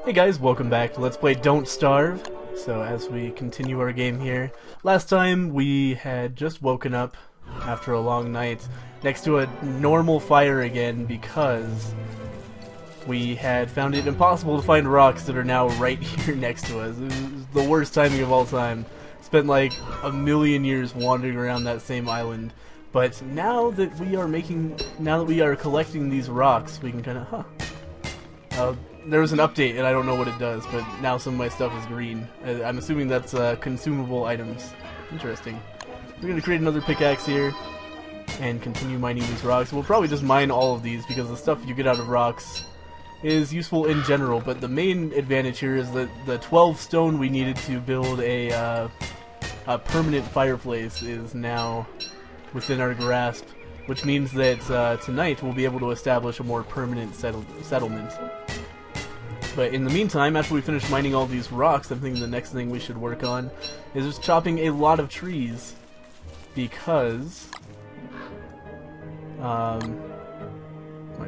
Hey guys, welcome back to Let's Play Don't Starve. So as we continue our game here, last time we had just woken up after a long night next to a normal fire again because we had found it impossible to find rocks that are now right here next to us. It was the worst timing of all time. Spent like a million years wandering around that same island. But now that we are collecting these rocks, we can kind of, there was an update, and I don't know what it does, but now some of my stuff is green. I'm assuming that's consumable items. Interesting. We're going to create another pickaxe here, and continue mining these rocks. We'll probably just mine all of these, because the stuff you get out of rocks is useful in general, but the main advantage here is that the 12 stone we needed to build a permanent fireplace is now within our grasp, which means that tonight we'll be able to establish a more permanent settlement. But in the meantime, after we finish mining all these rocks, I'm thinking the next thing we should work on is just chopping a lot of trees, because might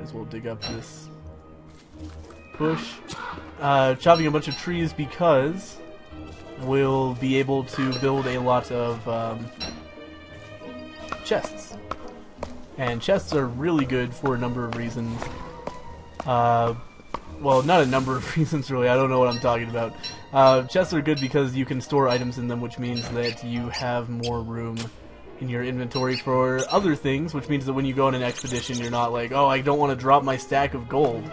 as well dig up this bush. Chopping a bunch of trees because we'll be able to build a lot of chests. And chests are really good for a number of reasons. Well, not a number of reasons, really. I don't know what I'm talking about. Chests are good because you can store items in them, which means that you have more room in your inventory for other things, which means that when you go on an expedition, you're not like, oh, I don't want to drop my stack of gold.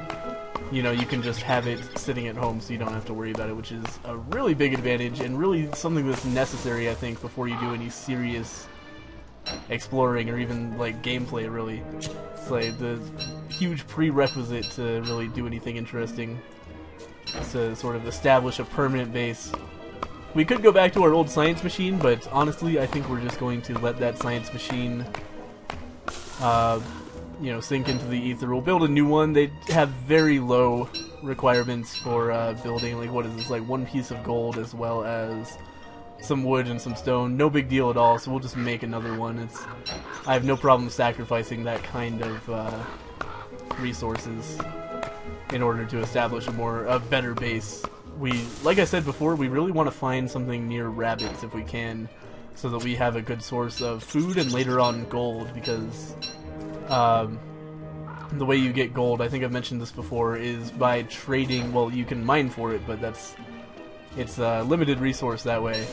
You know, you can just have it sitting at home so you don't have to worry about it, which is a really big advantage and really something that's necessary, I think, before you do any serious exploring or even like gameplay. Really, it's like the huge prerequisite to really do anything interesting is to sort of establish a permanent base. We could go back to our old science machine, but honestly I think we're just going to let that science machine you know, sink into the ether. We'll build a new one. They have very low requirements for building, like, what is this, like one piece of gold as well as some wood and some stone. No big deal at all, so we'll just make another one. I have no problem sacrificing that kind of resources in order to establish a better base. Like I said before, we really want to find something near rabbits if we can, so that we have a good source of food and later on gold, because the way you get gold, I think I've mentioned this before, is by trading. Well, you can mine for it, but it's a limited resource that way.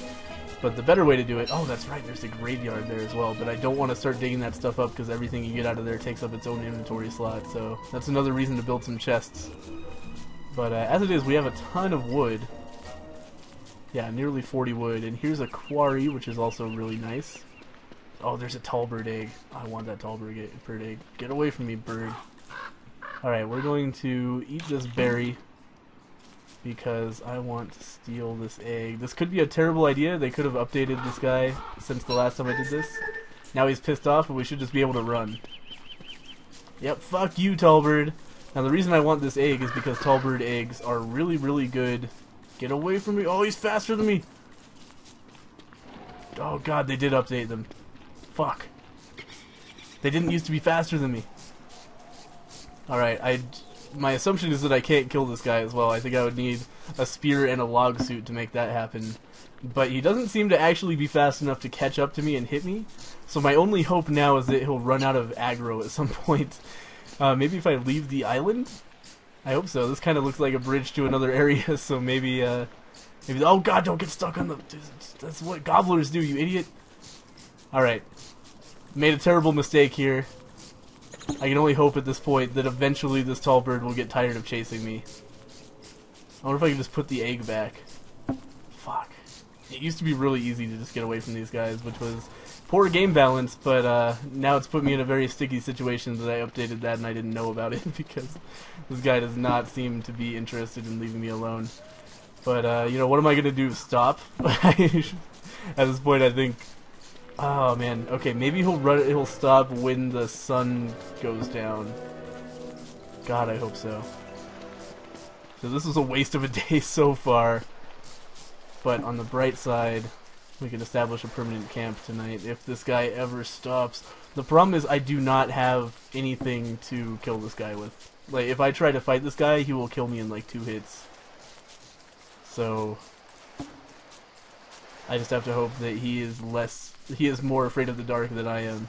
But the better way to do it... Oh, that's right, there's a graveyard there as well, but I don't want to start digging that stuff up because everything you get out of there takes up its own inventory slot, so that's another reason to build some chests. But as it is, we have a ton of wood. Yeah, nearly 40 wood, and here's a quarry, which is also really nice. Oh, there's a Tallbird egg. I want that Tallbird egg. Get away from me, bird. Alright, we're going to eat this berry, because I want to steal this egg. This could be a terrible idea. They could have updated this guy since the last time I did this. Now he's pissed off, but we should just be able to run. Yep, fuck you, Tallbird. Now the reason I want this egg is because Tallbird eggs are really, really good. Get away from me. Oh, he's faster than me. Oh god, they did update them. Fuck. They didn't used to be faster than me. Alright, my assumption is that I can't kill this guy as well. I think I would need a spear and a log suit to make that happen. But he doesn't seem to actually be fast enough to catch up to me and hit me. So my only hope now is that he'll run out of aggro at some point. Maybe if I leave the island? I hope so. This kind of looks like a bridge to another area, so maybe... Oh god, don't get stuck on the... That's what gobblers do, you idiot. Alright. Made a terrible mistake here. I can only hope at this point that eventually this Tallbird will get tired of chasing me. I wonder if I can just put the egg back. Fuck. It used to be really easy to just get away from these guys, which was poor game balance, but now it's put me in a very sticky situation that I updated that and I didn't know about it because this guy does not seem to be interested in leaving me alone. But, you know, what am I going to do? Stop? At this point, I think... Oh man, okay, maybe he'll stop when the sun goes down. God, I hope so. So this was a waste of a day so far. But on the bright side, we can establish a permanent camp tonight if this guy ever stops. The problem is I do not have anything to kill this guy with. Like, if I try to fight this guy, he will kill me in like 2 hits. So I just have to hope that he is more afraid of the dark than I am.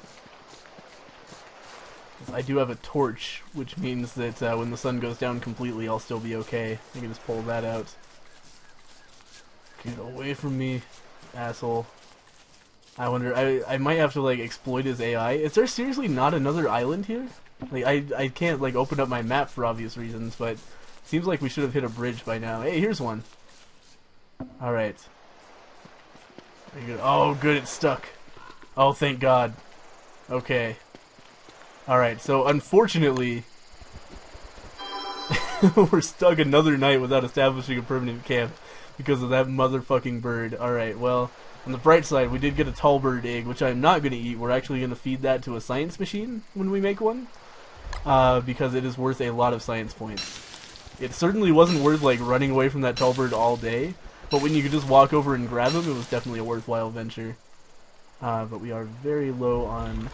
I do have a torch, which means that when the sun goes down completely, I'll still be okay. I can just pull that out. Get away from me, asshole. I wonder, I might have to, like, exploit his AI. Is there seriously not another island here? Like, I can't, like, open up my map for obvious reasons, but it seems like we should have hit a bridge by now. Hey, here's one. Alright. Oh, good, it's stuck. Oh, thank God. Okay. Alright, so unfortunately, we're stuck another night without establishing a permanent camp because of that motherfucking bird. Alright, well, on the bright side, we did get a Tallbird egg, which I'm not going to eat. We're actually going to feed that to a science machine when we make one, because it is worth a lot of science points. It certainly wasn't worth, like, running away from that Tallbird all day, but when you could just walk over and grab him, it was definitely a worthwhile venture. But we are very low on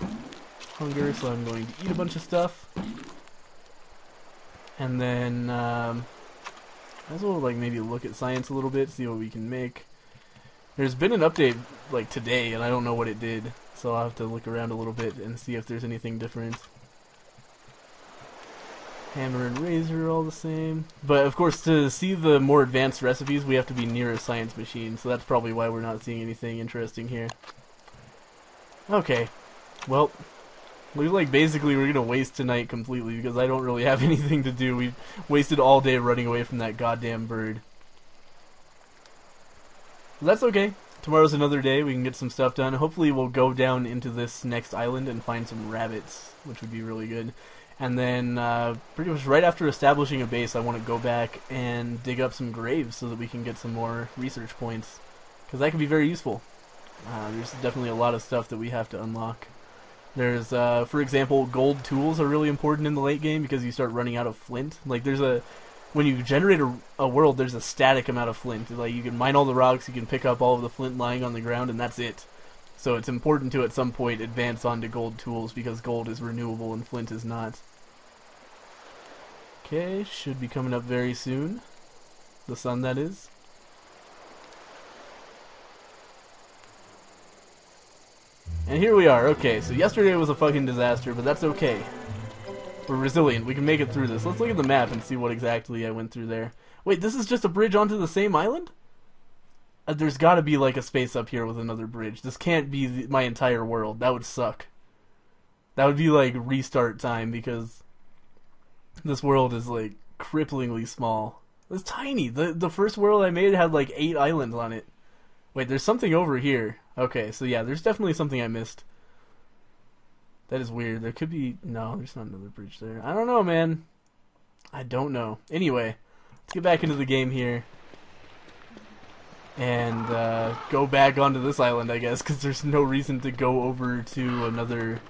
hunger, so I'm going to eat a bunch of stuff. And then, might as well, like, maybe look at science a little bit, see what we can make. There's been an update, like, today, and I don't know what it did, so I'll have to look around a little bit and see if there's anything different. Hammer and razor are all the same. But, of course, to see the more advanced recipes, we have to be near a science machine, so that's probably why we're not seeing anything interesting here. Okay. Well, looks like basically we're gonna waste tonight completely, because I don't really have anything to do. We wasted all day running away from that goddamn bird. That's okay. Tomorrow's another day. We can get some stuff done. Hopefully we'll go down into this next island and find some rabbits, which would be really good. And then pretty much right after establishing a base, I want to go back and dig up some graves so that we can get some more research points, because that could be very useful. There's definitely a lot of stuff that we have to unlock. There's, for example, gold tools are really important in the late game because you start running out of flint. Like, when you generate a world, there's a static amount of flint. Like, you can mine all the rocks, you can pick up all of the flint lying on the ground, and that's it. So it's important to, at some point, advance on to gold tools because gold is renewable and flint is not. Okay, should be coming up very soon. The sun, that is. And here we are. Okay, so yesterday was a fucking disaster, but that's okay. We're resilient. We can make it through this. Let's look at the map and see what exactly I went through there. Wait, this is just a bridge onto the same island? There's gotta be, like, a space up here with another bridge. This can't be my entire world. That would suck. That would be, like, restart time, because this world is, like, cripplingly small. It's tiny. The first world I made had, like, 8 islands on it. Wait, there's something over here. Okay, so yeah, there's definitely something I missed. That is weird. There could be... No, there's not another bridge there. I don't know, man. I don't know. Anyway, let's get back into the game here. And go back onto this island, I guess, because there's no reason to go over to another...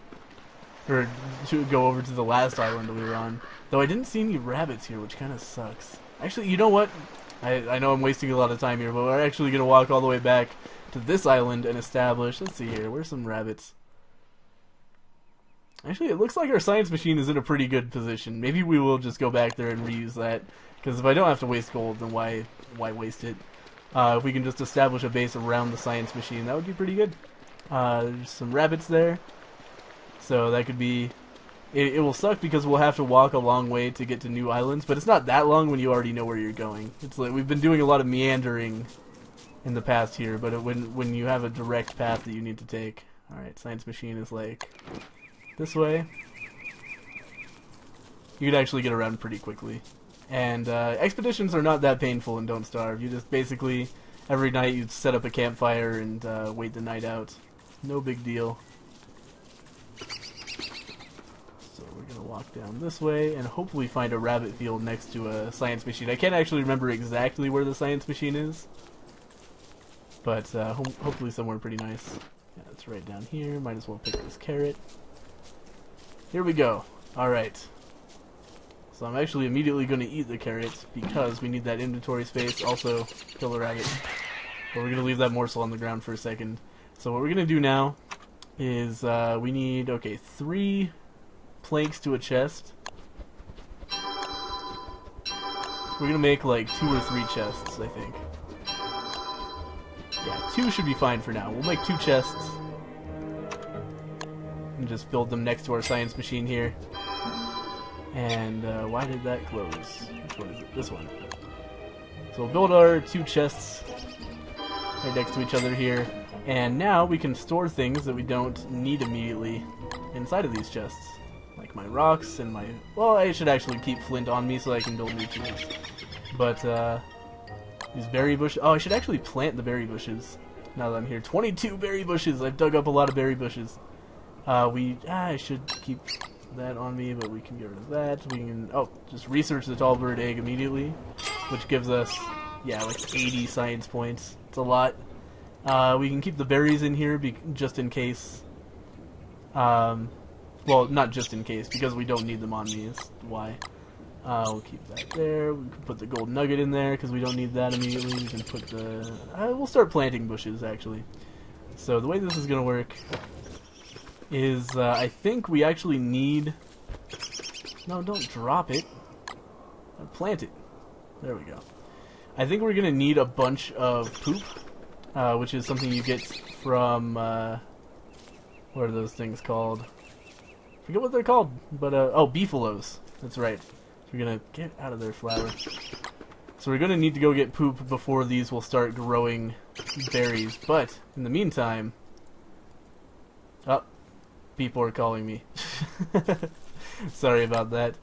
Or to go over to the last island we were on. Though I didn't see any rabbits here, which kind of sucks. Actually, you know what? I know I'm wasting a lot of time here, but we're actually going to walk all the way back to this island and establish... Let's see here. Where's some rabbits? Actually, it looks like our science machine is in a pretty good position. Maybe we will just go back there and reuse that. Because if I don't have to waste gold, then why waste it? If we can just establish a base around the science machine, that would be pretty good. There's some rabbits there. So that could be... It will suck because we'll have to walk a long way to get to new islands, but it's not that long when you already know where you're going. It's like we've been doing a lot of meandering in the past here, but when you have a direct path that you need to take. Alright, science machine is like this way. You could actually get around pretty quickly. And expeditions are not that painful in Don't Starve. You just basically, every night you set up a campfire and wait the night out. No big deal. So we're going to walk down this way and hopefully find a rabbit field next to a science machine. I can't actually remember exactly where the science machine is. But hopefully somewhere pretty nice. Yeah, it's right down here. Might as well pick this carrot. Here we go. Alright. So I'm actually immediately going to eat the carrots because we need that inventory space. Also, kill the rabbit. But we're going to leave that morsel on the ground for a second. So what we're going to do now is we need, okay, 3 planks to a chest. We're going to make like 2 or 3 chests, I think. Yeah, 2 should be fine for now. We'll make 2 chests. And just build them next to our science machine here. And why did that close? Which one is it? This one. So we'll build our 2 chests right next to each other here. And now we can store things that we don't need immediately inside of these chests. Like my rocks and my... Well, I should actually keep flint on me so I can build new tools. But, these berry bushes... Oh, I should actually plant the berry bushes now that I'm here. 22 berry bushes! I've dug up a lot of berry bushes. I should keep that on me, but we can get rid of that. We can... Oh, just research the Tallbird egg immediately, which gives us, yeah, like 80 science points. It's a lot. We can keep the berries in here just in case. Well, not just in case, because we don't need them on me is why. We'll keep that there. We can put the gold nugget in there because we don't need that immediately. We can put the... we'll start planting bushes, actually. So the way this is going to work is I think we actually need... No, don't drop it. Plant it. There we go. I think we're going to need a bunch of poop, which is something you get from... what are those things called? I forget what they're called, but oh, beefaloes. That's right. We're gonna get out of there, flower. So we're gonna need to go get poop before these will start growing berries. But in the meantime, oh, people are calling me. Sorry about that.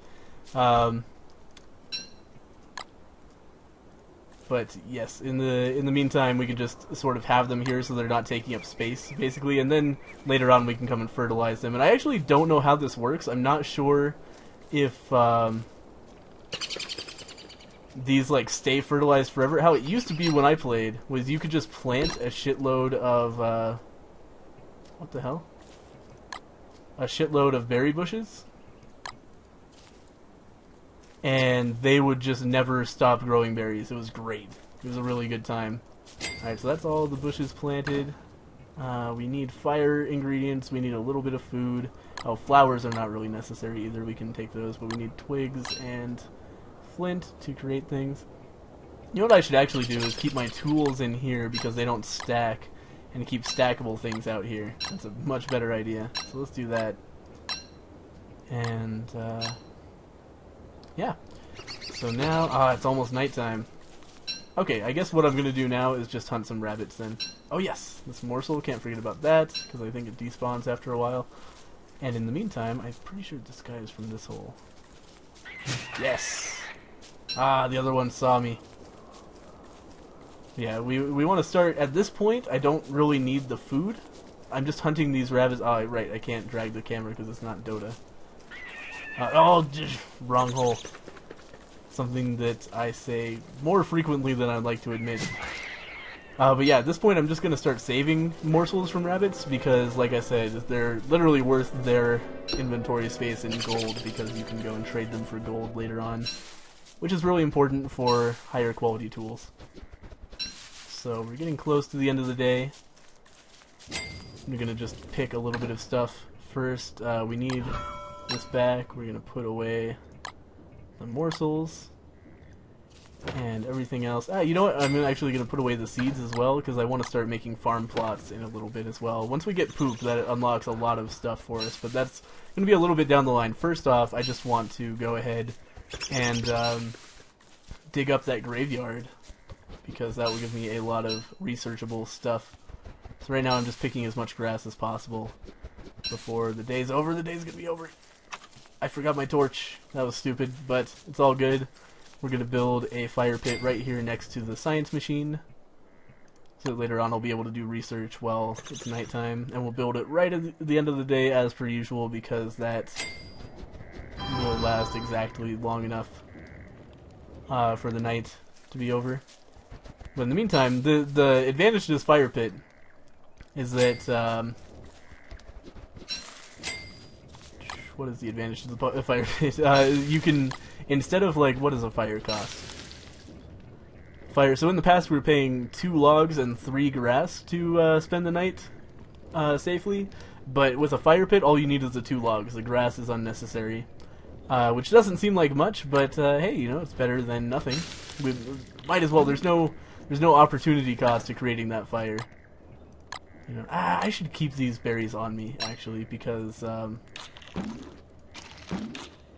But yes, in the meantime, we can just sort of have them here so they're not taking up space, basically, and then later on we can come and fertilize them. And I actually don't know how this works. I'm not sure if these like stay fertilized forever. How it used to be when I played was you could just plant a shitload of what the hell? A shitload of berry bushes, and they would just never stop growing berries. It was great. It was a really good time. Alright, so that's all the bushes planted. We need fire ingredients. We need a little bit of food. Oh, flowers are not really necessary either. We can take those, but we need twigs and flint to create things. You know what I should actually do is keep my tools in here because they don't stack, and keep stackable things out here. That's a much better idea. So let's do that. And, yeah. So now, it's almost nighttime. Okay, I guess what I'm going to do now is just hunt some rabbits then. Oh yes, this morsel, can't forget about that, because I think it despawns after a while. And in the meantime, I'm pretty sure this guy is from this hole. Yes! Ah, the other one saw me. Yeah, we want to start, at this point, I don't really need the food. I'm just hunting these rabbits. Oh, right, I can't drag the camera because it's not Dota. Wrong hole. Something that I say more frequently than I'd like to admit. But yeah, at this point I'm just going to start saving morsels from rabbits because, like I said, they're literally worth their inventory space in gold because you can go and trade them for gold later on, which is really important for higher quality tools. So we're getting close to the end of the day. We're going to just pick a little bit of stuff first. We need this back. We're going to put away the morsels and everything else. You know what? I'm actually going to put away the seeds as well because I want to start making farm plots in a little bit as well. Once we get poop, that unlocks a lot of stuff for us, but that's going to be a little bit down the line. First off, I just want to go ahead and dig up that graveyard because that will give me a lot of researchable stuff. So right now I'm just picking as much grass as possible before the day's over. The day's going to be over. I forgot my torch. That was stupid, but it's all good. We're going to build a fire pit right here next to the science machine. So that later on I'll be able to do research while it's nighttime. And we'll build it right at the end of the day as per usual because that will last exactly long enough for the night to be over. But in the meantime, the advantage to this fire pit is that... what is the advantage to the fire pit? You can, instead of like, what does a fire cost? So in the past we were paying 2 logs and 3 grass to spend the night safely, but with a fire pit all you need is the 2 logs. The grass is unnecessary, which doesn't seem like much, but hey, you know, it's better than nothing. We might as well. There's there's no opportunity cost to creating that fire. You know, I should keep these berries on me actually because I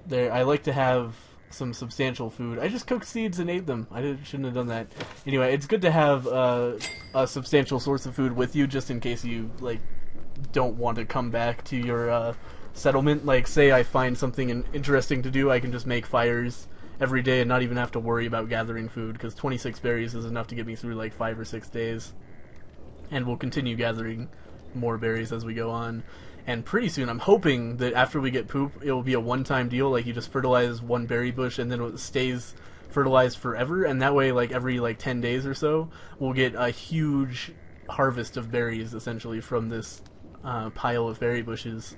like to have some substantial food. I just cooked seeds and ate them. Shouldn't have done that. Anyway, it's good to have a substantial source of food with you just in case you like don't want to come back to your settlement. Like, say I find something interesting to do, I can just make fires every day and not even have to worry about gathering food, because 26 berries is enough to get me through like 5 or 6 days. And we'll continue gathering more berries as we go on. And pretty soon, I'm hoping that after we get poop, it will be a one-time deal. Like, you just fertilize one berry bush and then it stays fertilized forever. And that way, like, every, 10 days or so, we'll get a huge harvest of berries, essentially, from this pile of berry bushes.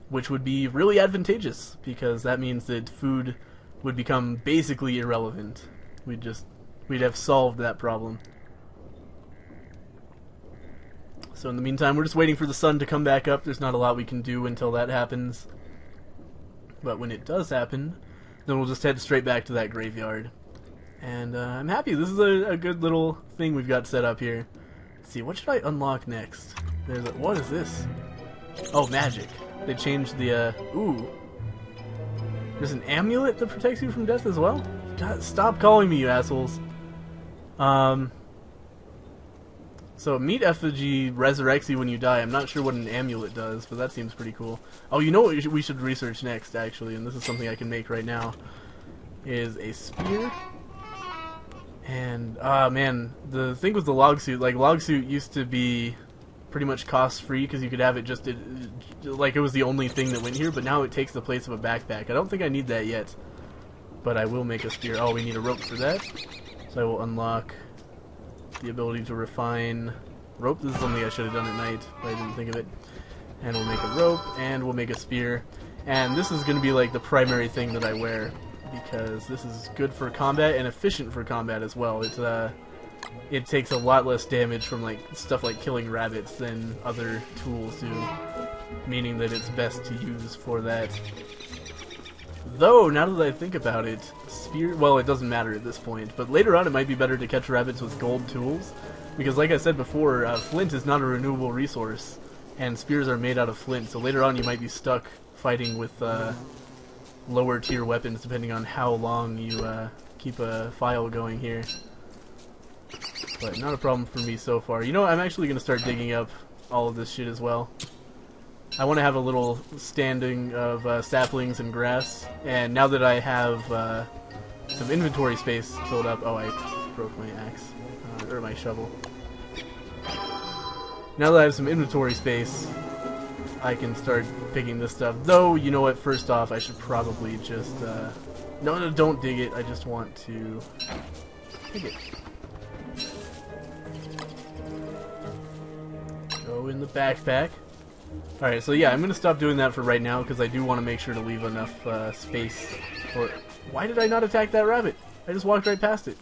Which would be really advantageous, because that means that food would become basically irrelevant. We'd have solved that problem. So in the meantime, we're just waiting for the sun to come back up. There's not a lot we can do until that happens. But when it does happen, then we'll just head straight back to that graveyard. And I'm happy. This is a good little thing we've got set up here. Let's see, what should I unlock next? What is this? Oh, magic. They changed the, ooh. There's an amulet that protects you from death as well? God, stop calling me, you assholes. So meat effigy resurrects you when you die. I'm not sure what an amulet does, but that seems pretty cool. Oh, you know what we should research next, actually, and this is something I can make right now, is a spear. And, man, the thing with the log suit, like, log suit used to be pretty much cost-free, because you could have it just, like, it was the only thing that went here, but now it takes the place of a backpack. I don't think I need that yet, but I will make a spear. Oh, we need a rope for that, so I will unlock the ability to refine rope. This is something I should have done at night, but I didn't think of it. And we'll make a rope, and we'll make a spear. And this is going to be like the primary thing that I wear, because this is good for combat and efficient for combat as well. It takes a lot less damage from like stuff like killing rabbits than other tools do, meaning that it's best to use for that. Though, now that I think about it, spear, well, it doesn't matter at this point, but later on it might be better to catch rabbits with gold tools, because like I said before, flint is not a renewable resource, and spears are made out of flint, so later on you might be stuck fighting with lower tier weapons depending on how long you keep a file going here. But not a problem for me so far. You know what, I'm actually going to start digging up all of this shit as well. I want to have a little standing of saplings and grass, and now that I have some inventory space filled up... Oh, I broke my axe, or my shovel. Now that I have some inventory space, I can start picking this stuff. Though, you know what, first off, I should probably just... No, don't dig it, I just want to dig it. Go in the backpack. Alright, so yeah, I'm going to stop doing that for right now, because I do want to make sure to leave enough space for... Why did I not attack that rabbit? I just walked right past it.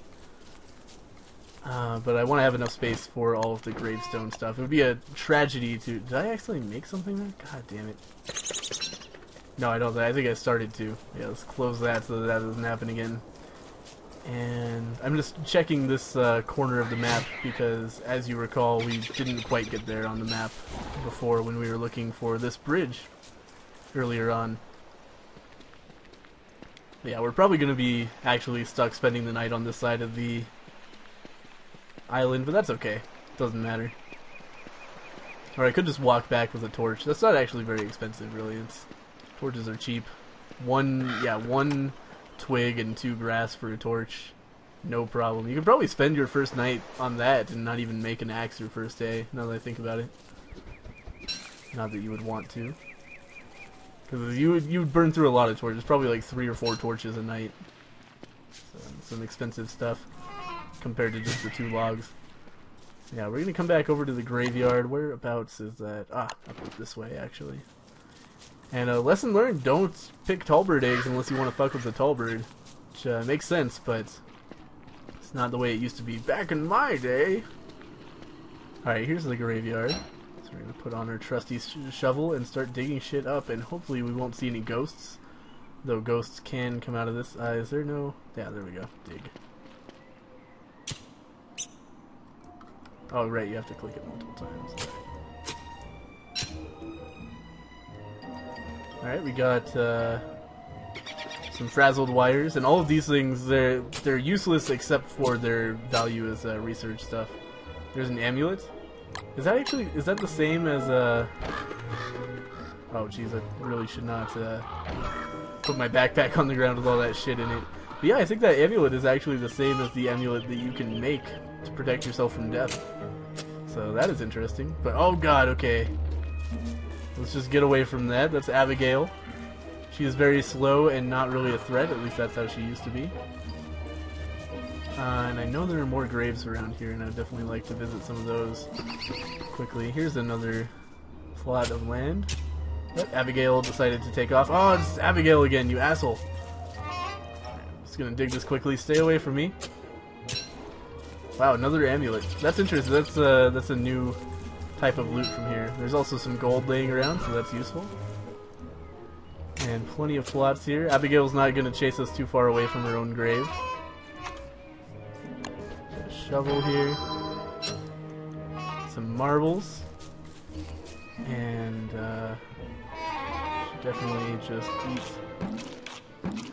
But I want to have enough space for all of the gravestone stuff. It would be a tragedy to... Did I actually make something there? God damn it. No, I don't. I think I started to. Yeah, let's close that so that doesn't happen again. And I'm just checking this corner of the map because, as you recall, we didn't quite get there on the map before when we were looking for this bridge earlier on. But yeah, we're probably going to be actually stuck spending the night on this side of the island, but that's okay. Doesn't matter. Or I could just walk back with a torch. That's not actually very expensive, really. Torches are cheap. One twig and 2 grass for a torch, no problem. You could probably spend your first night on that and not even make an axe your first day, now that I think about it. Not that you would want to, because you would burn through a lot of torches, probably like 3 or 4 torches a night. So, some expensive stuff compared to just the 2 logs. Yeah, we're gonna come back over to the graveyard. Whereabouts is that? Up this way, actually. And lesson learned, don't pick tallbird eggs unless you want to fuck with the tallbird. Which makes sense, but it's not the way it used to be back in my day. Alright, here's the graveyard. So we're going to put on our trusty shovel and start digging shit up, and hopefully we won't see any ghosts. Though ghosts can come out of this. Is there no... Yeah, there we go. Dig. Oh, right, you have to click it multiple times. Alright, we got some frazzled wires, and all of these things, they're useless except for their value as research stuff. There's an amulet. Is that the same as oh jeez, I really should not put my backpack on the ground with all that shit in it. But yeah, I think that amulet is actually the same as the amulet that you can make to protect yourself from death. So that is interesting. But oh god, okay. Let's just get away from that. That's Abigail. She is very slow and not really a threat, at least that's how she used to be. And I know there are more graves around here, and I'd definitely like to visit some of those quickly. Here's another plot of land. Yep, Abigail decided to take off. Oh, it's Abigail again, you asshole! I'm just gonna dig this quickly. Stay away from me. Wow, another amulet. That's interesting. That's a new type of loot from here. There's also some gold laying around, so that's useful. And plenty of plots here. Abigail's not going to chase us too far away from her own grave. Got a shovel here. Some marbles. And should definitely just eat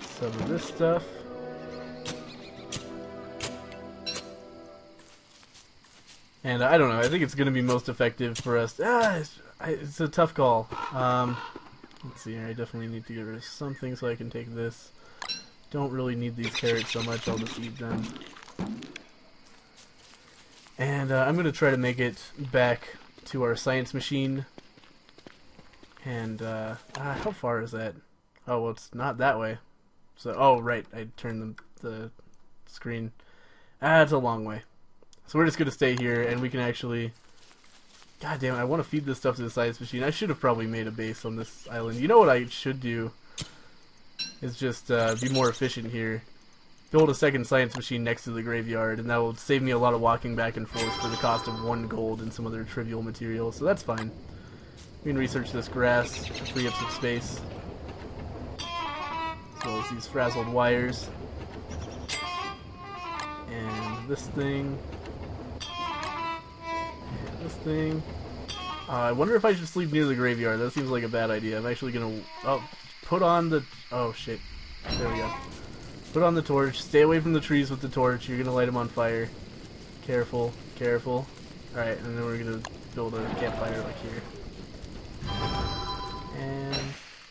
some of this stuff. And I don't know, I think it's going to be most effective for us. It's a tough call. Let's see here, I definitely need to get rid of something so I can take this. Don't really need these carrots so much, I'll just eat them. And I'm going to try to make it back to our science machine. And, how far is that? Oh, well, it's not that way. So, oh, right, I turned the screen. It's a long way. So we're just going to stay here, and we can actually... God damn it, I want to feed this stuff to the science machine. I should have probably made a base on this island. You know what I should do? Is just be more efficient here. Build a second science machine next to the graveyard, and that will save me a lot of walking back and forth for the cost of 1 gold and some other trivial material, so that's fine. We can research this grass to free up some space. As well as these frazzled wires. And this thing... this thing. I wonder if I should sleep near the graveyard. That seems like a bad idea. I'm actually gonna... Oh, put on the... Oh, shit. There we go. Put on the torch. Stay away from the trees with the torch. You're gonna light them on fire. Careful. Careful. Alright, and then we're gonna build a campfire like here. And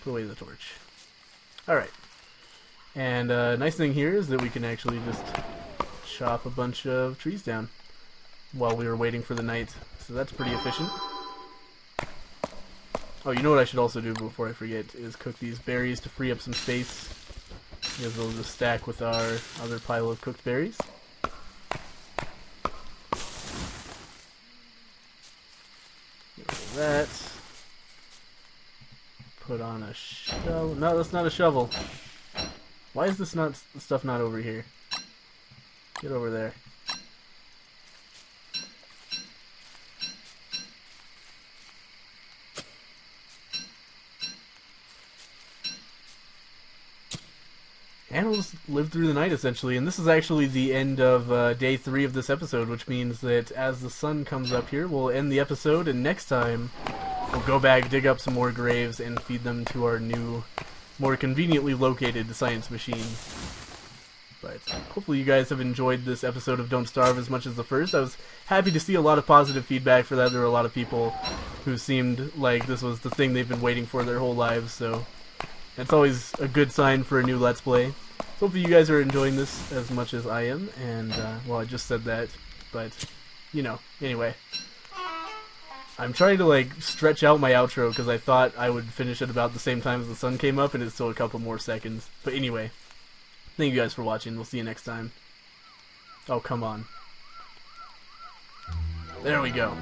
put away the torch. Alright. And nice thing here is that we can actually just chop a bunch of trees down while we were waiting for the night. So that's pretty efficient. Oh, you know what I should also do before I forget is cook these berries to free up some space. Because they'll just stack with our other pile of cooked berries. Get rid of that. Put on a shovel. No, that's not a shovel. Why is this stuff not over here? Get over there. Animals live through the night, essentially, and this is actually the end of day 3 of this episode, which means that as the sun comes up here, we'll end the episode, and next time we'll go back, dig up some more graves, and feed them to our new, more conveniently located science machine. But hopefully you guys have enjoyed this episode of Don't Starve as much as the first. I was happy to see a lot of positive feedback for that. There were a lot of people who seemed like this was the thing they've been waiting for their whole lives, so that's always a good sign for a new Let's Play. So hopefully you guys are enjoying this as much as I am, and, well, I just said that, but, you know, anyway. I'm trying to, like, stretch out my outro, because I thought I would finish at about the same time as the sun came up, and it's still a couple more seconds. But anyway, thank you guys for watching. We'll see you next time. Oh, come on. There we go.